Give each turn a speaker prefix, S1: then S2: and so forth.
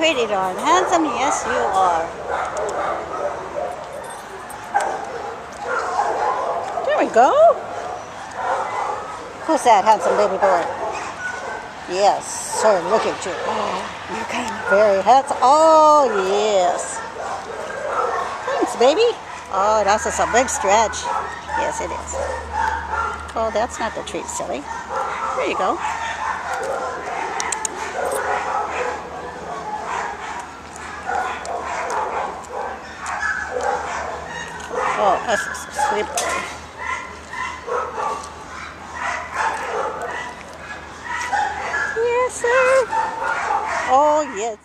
S1: pretty darn handsome. Yes, you are. There we go. Who's that handsome baby boy? Yes, sir. Look at you. Oh, you're kind of very handsome. Oh, yes. Thanks, baby. Oh, that's just a big stretch. Yes, it is. Oh, that's not the treat, silly. There you go. Oh, that's just a sweet boy. Yes, sir. Oh, yes.